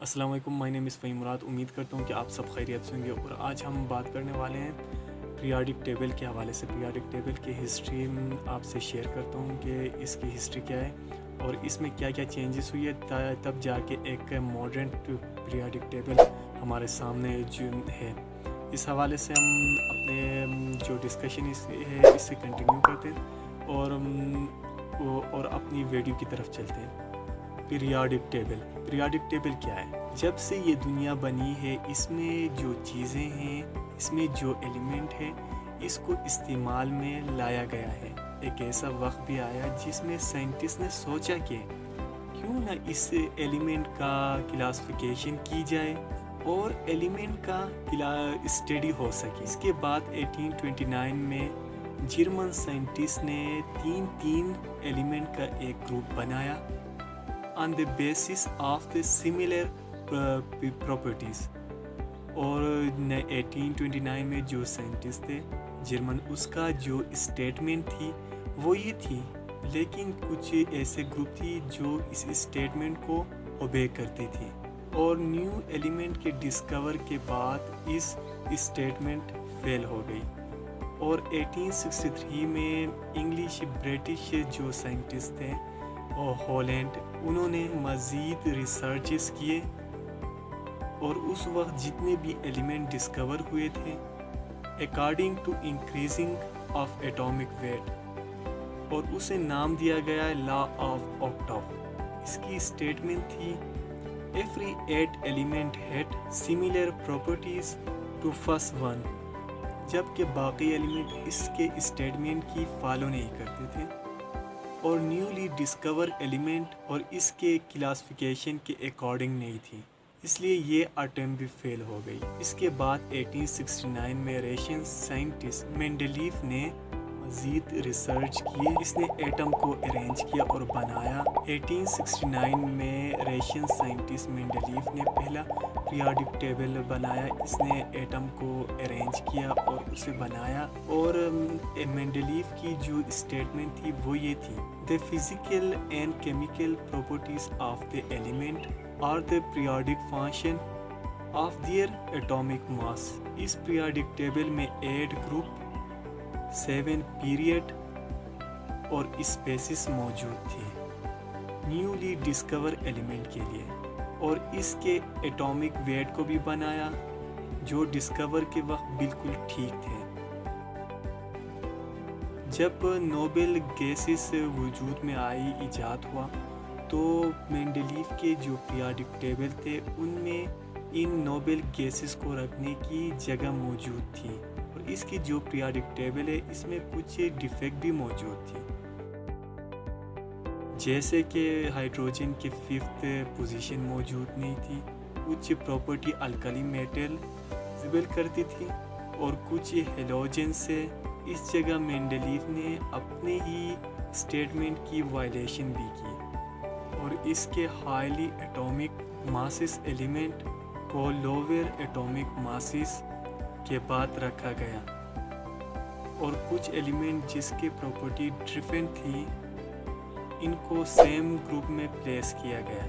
السلام علیکم، مائی نیم از فہیم مراد۔ امید کرتا ہوں کہ آپ سب خیریت سے ہوں گے، اور آج ہم بات کرنے والے ہیں پیریاڈک ٹیبل کے حوالے سے۔ پیریاڈک ٹیبل کی ہسٹری آپ سے شیئر کرتا ہوں کہ اس کی ہسٹری کیا ہے اور اس میں کیا کیا چینجز ہوئی ہے، تب جا کے ایک ماڈرن پیریاڈک ٹیبل ہمارے سامنے جو ہے۔ اس حوالے سے ہم اپنے جو ڈسکشن ہے اس سے کنٹینیو کرتے ہیں اور اپنی ویڈیو کی طرف چلتے ہیں۔ پیریاڈک ٹیبل کیا ہے؟ جب سے یہ دنیا بنی ہے، اس میں جو چیزیں ہیں، اس میں جو ایلیمنٹ ہے، اس کو استعمال میں لایا گیا ہے۔ ایک ایسا وقت بھی آیا جس میں سائنٹسٹ نے سوچا کہ کیوں نہ اس ایلیمنٹ کا کلاسیفیکیشن کی جائے اور ایلیمنٹ کا اسٹڈی ہو سکے۔ اس کے بعد 1829 میں جرمن سائنٹسٹ نے تین ایلیمنٹ کا ایک گروپ بنایا on the basis of the similar properties، اور 1829 میں جو سائنٹسٹ تھے جرمن، اس کا جو اسٹیٹمنٹ تھی وہ یہ تھی، لیکن کچھ ایسے گروپ تھی جو اس اسٹیٹمنٹ کو اوبے کرتی تھی، اور نیو ایلیمنٹ کے ڈسکور کے بعد اس اسٹیٹمنٹ فیل ہو گئی۔ اور 1863 میں انگلش برٹش جو سائنٹسٹ تھے اور ہالینڈ، انہوں نے مزید ریسرچز کیے، اور اس وقت جتنے بھی ایلیمنٹ ڈسکور ہوئے تھے according to increasing of atomic weight, اور اسے نام دیا گیا لا آف آکٹاو۔ اس کی اسٹیٹمنٹ تھی every 8 element had similar properties to first one, جبکہ باقی ایلیمنٹ اس کے اسٹیٹمنٹ کی فالو نہیں کرتے تھے، اور نیولی ڈسکور ایلیمنٹ اور اس کے کلاسیفیکیشن کے اکارڈنگ نہیں تھی، اس لیے یہ اٹیمپٹ بھی فیل ہو گئی۔ اس کے بعد 1869 میں ریشین سائنٹسٹ مینڈلیف نے مزید ریسرچ کیے، اس نے ایٹم کو ارینج کیا اور بنایا۔ 1869 میں ریشین سائنٹسٹ مینڈلیف نے پہلا پیریاڈک ٹیبل بنایا، اس نے ایٹم کو ارینج کیا اور اسے بنایا، اور مینڈلیف کی جو اسٹیٹمنٹ تھی وہ یہ تھی The physical and chemical properties of the element are the periodic function of their atomic mass۔ Us periodic table میں 8 group، 7 period اور اسپیسیز موجود تھے نیولی ڈسکور ایلیمنٹ کے لیے، اور اس کے ایٹامک ویٹ کو بھی بنایا جو ڈسکور کے وقت بالکل ٹھیک تھے۔ جب نوبل گیسز وجود میں آئی، ایجاد ہوا، تو مینڈلیف کے جو پیریاڈک ٹیبل تھے ان میں ان نوبل گیسز کو رکھنے کی جگہ موجود تھی، اور اس کی جو پیریاڈک ٹیبل ہے اس میں کچھ ڈیفیکٹ بھی موجود تھی، جیسے کہ ہائیڈروجن کی 5th پوزیشن موجود نہیں تھی، کچھ پراپرٹی الکلی میٹل ایگزبٹ کرتی تھی، اور کچھ ہیلوجن سے۔ اس جگہ مینڈلیف نے اپنے ہی اسٹیٹمنٹ کی وائلیشن بھی کی، اور اس کے ہائیلی ایٹامک ماسز ایلیمنٹ کو لوور ایٹامک ماسز کے بعد رکھا گیا، اور کچھ ایلیمنٹ جس کی پراپرٹی ڈفرینٹ تھی ان کو سیم گروپ میں پلیس کیا گیا،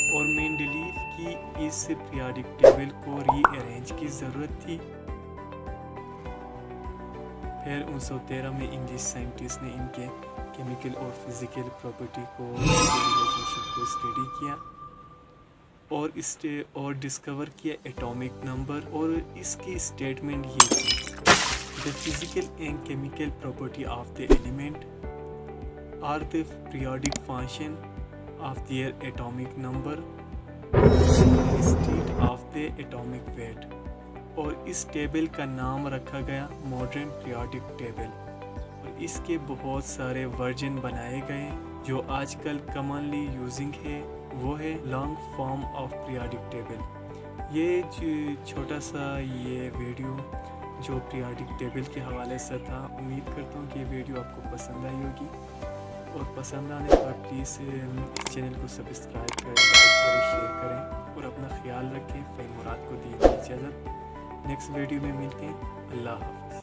اور مینڈلیف کی اس پیریاڈک ٹیبل کو ری ارینج کی ضرورت تھی۔ پھر 1913 میں انگلش سائنٹسٹ نے ان کے کیمیکل اور فزیکل پراپرٹی کو اسٹڈی کیا، اور ڈسکور کیا ایٹامک نمبر، اور اس کی اسٹیٹمنٹ یہ تھی The physical and chemical property of the element are the periodic function of their atomic number instead of the atomic weight، اور اس ٹیبل کا نام رکھا گیا ماڈرن پیریاڈک ٹیبل، اور اس کے بہت سارے ورژن بنائے گئے۔ جو آج کل کامنلی یوزنگ ہے وہ ہے long form of periodic table. یہ چھوٹا سا یہ ویڈیو جو پیریاڈک ٹیبل کے حوالے سے تھا، امید کرتا ہوں کہ یہ ویڈیو آپ کو پسند آئی ہوگی، اور پسند آنے پر پلیز اس چینل کو سبسکرائب کریں، لائک کریں، شیئر کریں، اور اپنا خیال رکھیں۔ فہیم مراد کو دی اجازت، نیکسٹ ویڈیو میں ملتے ہیں۔ اللہ حافظ۔